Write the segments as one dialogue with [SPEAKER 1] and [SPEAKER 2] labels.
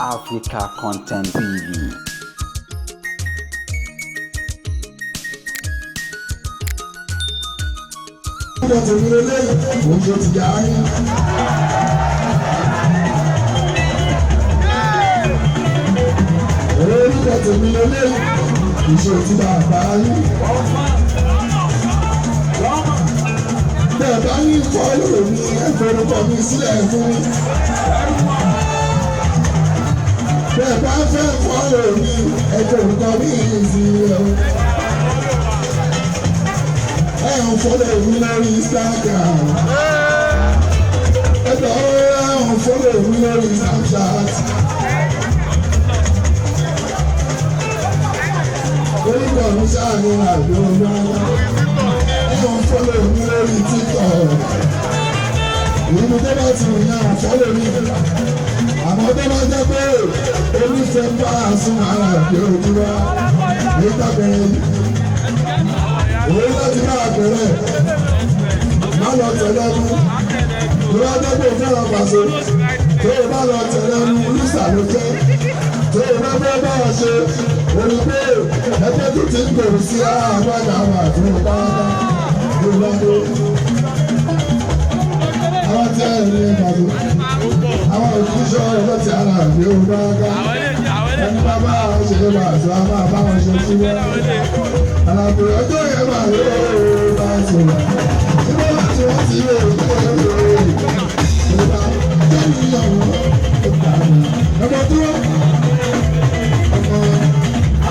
[SPEAKER 1] Africa Content TV.
[SPEAKER 2] Bẹ́ẹ̀ ní fọ́lù ní ẹ̀fọ́rúkọ mi sílẹ̀ fún mi. Bẹ́ẹ̀ bá fẹ́ fọ́lù ní ẹ̀fọ́rúkọ mi sílẹ̀. Ẹ ń fọ́lù mi lórí Instagram. Ẹ ń fọ́lù mi lórí Snapchat. Orúkọ mi ṣáà ní àgbẹ̀ ọ̀gá. Don't follow me lórí TikTok. Ìlú tó bá ti rìn náà follow me. Àmọ́ tó bá jẹ́ pé oníṣẹ́ bá àsùn ara àgbẹ̀ òjúra nígbà bẹ̀rẹ̀ yìí. Òun láti máa bẹ̀rẹ̀. Má lọ tẹ̀lé ẹnu. Tó bá jẹ́ pé òfẹ́ràn pàṣẹ. Tó o bá lọ tẹ̀lé ẹnu Lúsà ló jẹ́. Tó o bá fẹ́ bá ọ ṣe. Orí pé ẹgbẹ́ tó ti ń gbèrú sí ara àgbàdo àwọn àdúgbò pátá. Àwọn tí a rí ìpàdé, àwọn òṣìṣẹ́ ọ̀rọ̀ tí a rà ní ọgbà ọgá. Ẹni bá bá àwọn ṣe bá àti àwọn máa bá wọn ṣe sí wọ́n. Àlàbò ọjọ́ yẹn máa rí ooo bá ń sọ̀rọ̀. Tí wọ́n bá ti wọ́n ti rí ooo tó ń lò ó. Ìgbà tó ń yọ̀ wọ́n. Ẹ̀bọ̀ tí wọ́n.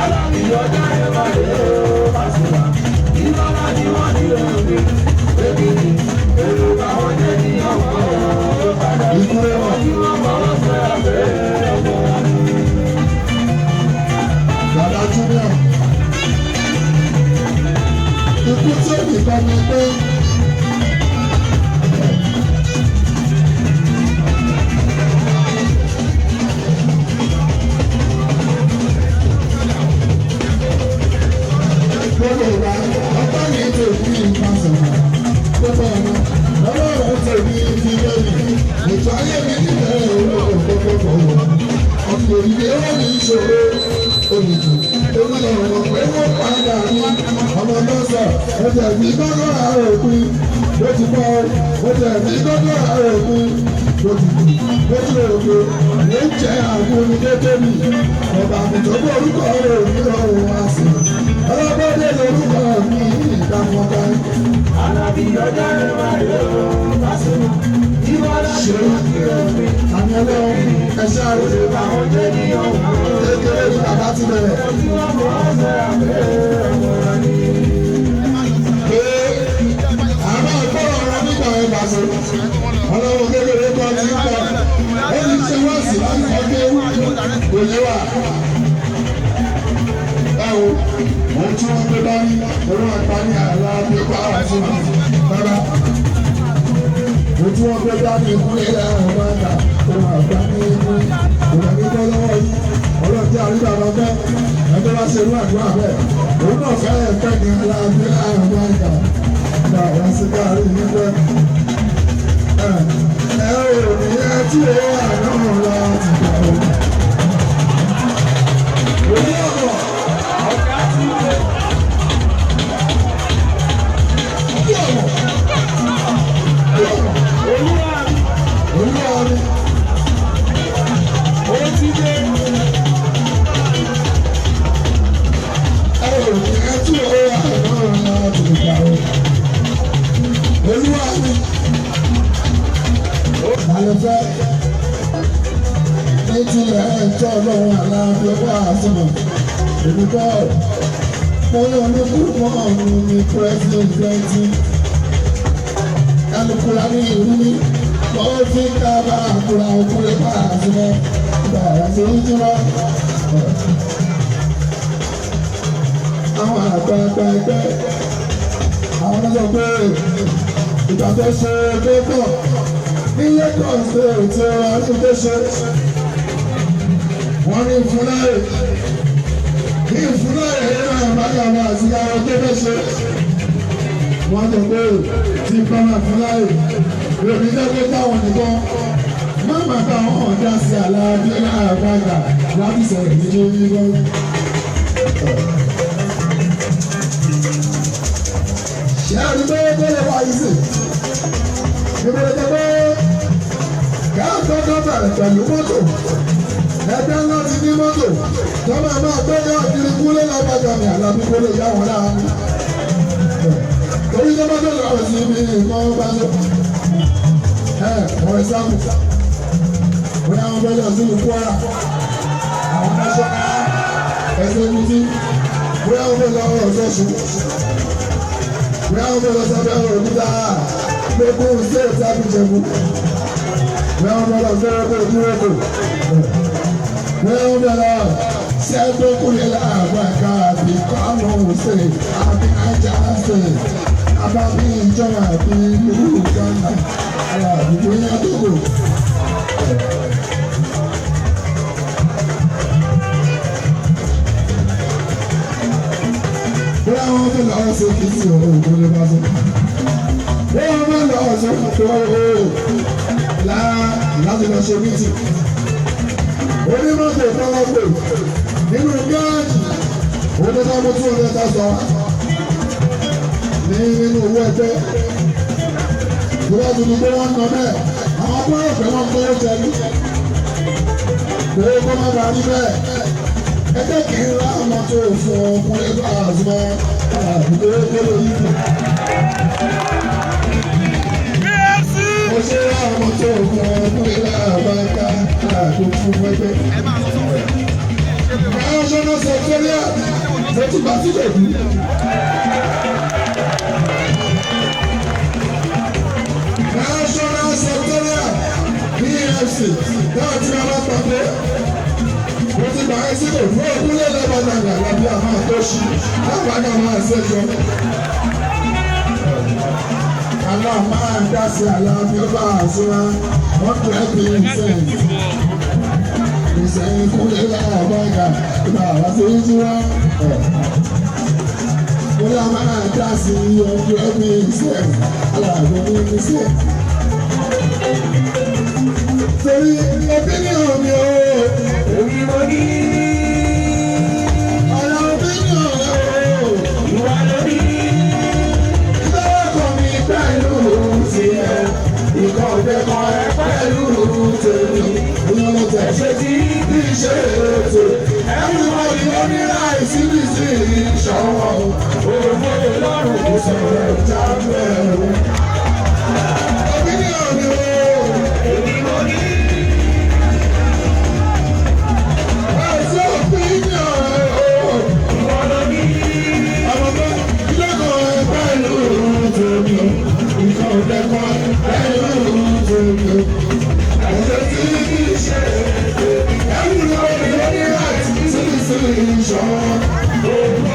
[SPEAKER 2] Àlàbò ọjọ́ yẹn máa rí ooo bá ń sọ̀rọ̀. Ìbára ni wọ́n ní òbí, bébí ni, èrò àwọn jẹ́ ní ọ̀pọ̀ ọ̀padà. Ìkúrẹ́ wọn tí wọ́n bá wọ́n fẹ́ abẹ́ ọmọ wọn. Dàdá Júnior. Ikú tí ó nìkan ni pé. Gbogbo ìwà ọgbà ní ètò ìlú ìpàṣẹwà gbogbo ọ̀nà ọlọ́run tèmi fi lónìí ètò ayé mi nílẹ̀ olóògbé gbogbo ọ̀pọ̀ òyìnbó ó ní ìṣòro olùdó olùdó pé wọ́n padà ní ọmọ lọ́sọ̀ ọjà ìbí gbọ́dọ̀ àrò òpin ló ti bọ́ ọjà ìbí gbọ́dọ̀ àrò òpin ló ti kú ló ti rò pé ló ń jẹ́ àwọn onídéédé mi ọba àbùtọ́ bó orúkọ rẹ̀ òní ọ̀hún wá sí i ọlọ́gbọ́dé lórúkọ mi ìdàmọ́ta. Àlàbí ọjà rẹ̀ máa yọ Pasuma. Ìwọ́lá ṣe àmì ọlọ́run ẹ̀ṣẹ́ àròlé àwọn jẹ́ ní ọ̀hún. Kékeré ní bàbá ti bẹ̀rẹ̀. Ojú ọmọ ọ̀sẹ̀ àbẹ̀ ọmọ rẹ̀ ní. Pé àwọn ọ̀pọ̀ ọ̀rọ̀ nígbà ẹ̀ bá sọ. Ọlọ́run kékeré kan ti ń bọ̀. Ó ní ṣe wọ́n sì láti ọdún kò yé wa. Báwo, ohun tí wọ́n gbé bá ní olú àgbá ní àlá pípa àti bàbá. Ohun tí wọ́n gbé bá ní ìkúlé ẹ̀rọ máa ń dà olú àgbá ní ikú. Ìgbà ní kọ́ lọ́wọ́ yìí, ọlọ́ọ̀tí àríwá lọ fẹ́, ẹgbẹ́ bá ṣe irú àdúrà bẹ́ẹ̀. Òun náà fẹ́ ẹ̀fẹ́ ní àlá pípa ẹ̀rọ máa ń dà. Ìgbà wọn sí káàrí nígbẹ́. Ẹ ò ní ẹ tí ó wà náà láti gbà ó. Òní ọ̀rọ̀. Ọlọ́run aláàbí ọwọ́ àtúnmọ̀ èmi kọ́ mo yọ ní kúrúmọ́ ọ̀hún ní pírẹ́sidẹ́ntì kálukúra ní ìlú ní wọ́n fi ká bá àkúrà òkúrẹ́ bá àtúnmọ̀ bàrà sí ìjọba. Àwọn àgbààgbà ẹgbẹ́ àwọn ọ̀dọ́ pé ìgbà tó ṣe lẹ́kọ̀ọ́ ní Lagos State àtúntẹ̀ṣe. Wọ́n ní Fúláì ẹ̀rọ àbáyọ̀mọ́ àti àwọn tó fẹ́ ṣe. Wọ́n tó pé tí bọ́mà Fúláì lórí lẹ́gbẹ́ táwọn nìkan má má bá wọn ọ̀dà dá sí àlàáfíà àgbàgbà láti sọ̀rọ̀ nínú wíwọ́. Ṣé àdúgbò tó lè wá yìí sí? Ìbéèrè tó bá káàtó tó bẹ̀rẹ̀ pẹ̀lú mọ́tò. Ẹgbẹ́ ńlá ti ní mọ́tò. Tọ́lá máa gbé káàkiri kúlé lágbàgbà ní àlàbí kó lè yá wọn láàánú. Torí tó bá tó lọ́wọ́ sí ibi nǹkan bá tó. For example, bóyá wọn fẹ́ lọ sí Kwara, àwọn national ẹgbẹ́ méjì, bóyá wọn fẹ́ lọ Ọ̀ṣọ́ṣun, bóyá wọn fẹ́ lọ sábẹ́ Òkúta, gbogbo ṣé ètò àbíjẹ̀bù, bóyá wọn fẹ́ lọ sọ́rọ́ pé ìdúrókò, bóyá wọn fẹ́ lọ sí ẹgbẹ́ kúlẹ̀ láàbọ̀ ẹ̀ka àbí kọ́nù ṣe àbí ajá ṣe àbábí ìjọba àbí ìlú Ghana. Àdúgbò yẹn àdúgbò. Bóyá wọ́n fẹ́ lọ sí kìsì ọ̀rọ̀ ògbó lè bá sọ. Bóyá wọ́n fẹ́ lọ sí kòtò ọ̀rọ̀ láti lọ ṣe mítì. Onímọ̀tò ìfọwọ́pọ̀ nínú gáàjì onídàámọ́ tí wọ́n fẹ́ sọ nínú owó ẹgbẹ́. Ìwé tuntun pé wọ́n ń nọ bẹ́ẹ̀, àwọn akọ́rọ̀ pé wọ́n ń kọ́ oúnjẹ ní. Owó kọ́ máa bá ní bẹ́ẹ̀. Ẹgbẹ́ kì í rá ọmọ tó fún ọkùnrin ẹgbẹ́ àzùmọ̀ àdúgbò kóló yìí. Mo ṣe rá ọmọ tó fún ọkùnrin ẹgbẹ́ àbáyíká àdúgbò fún ẹgbẹ́. Àwọn ṣọ́nà sẹ̀kẹ́rìà tó ti bá sílẹ̀ bí. National Secretariat PFC náà tí a bá pàdé mo ti gbà ẹ́ sílẹ̀ fún òkúlẹ̀ lẹ́bàdàgbà lábí àwọn àtọ́sí lábàdà máa ṣẹ́jọ́. Àlọ́ máa ń dá sí àlàáfíà bá àṣírá wọ́n tó ẹ́ pé ìsẹ̀yìn kúlẹ̀ lábàdà ìgbà àti ìjìwá. Bóyá máa dá sí ọjọ́ ẹbí ìsẹ̀yìn aláàbò ní ìsẹ̀. Torí opinion mi o, èmi mo ní. Ọ̀rọ̀ opinion rẹ̀ o, ìwà lórí. Ìgbàwọ̀ kan mi pẹ̀lú tiẹ̀, ìkọ̀ ọ̀dẹ́kọ̀ ẹ pẹ̀lú tèmi. Ìyọ̀n ló tẹ̀ ṣe tí kì í ṣe ètò. Everybody ló ní láìsí bí sí ìṣọ̀wọ́. Òfòlè lọ́rùn kò sọ̀rọ̀ ìjà bẹ̀rù. Opinion mi o, èmi mo ní. Àìsí opinion rẹ̀ o, ìwọ ló ní. Àmọ̀tọ́ ìlẹ́kọ̀ọ́ ẹ pẹ̀lú tèmi. Ìkọ̀ ọ̀dẹ́kọ̀ ẹ pẹ̀lú tèmi. Ẹ̀jẹ̀ tí kì í ṣe ètò. Everybody ló ní láìsí bí sí ìṣọ̀wọ́.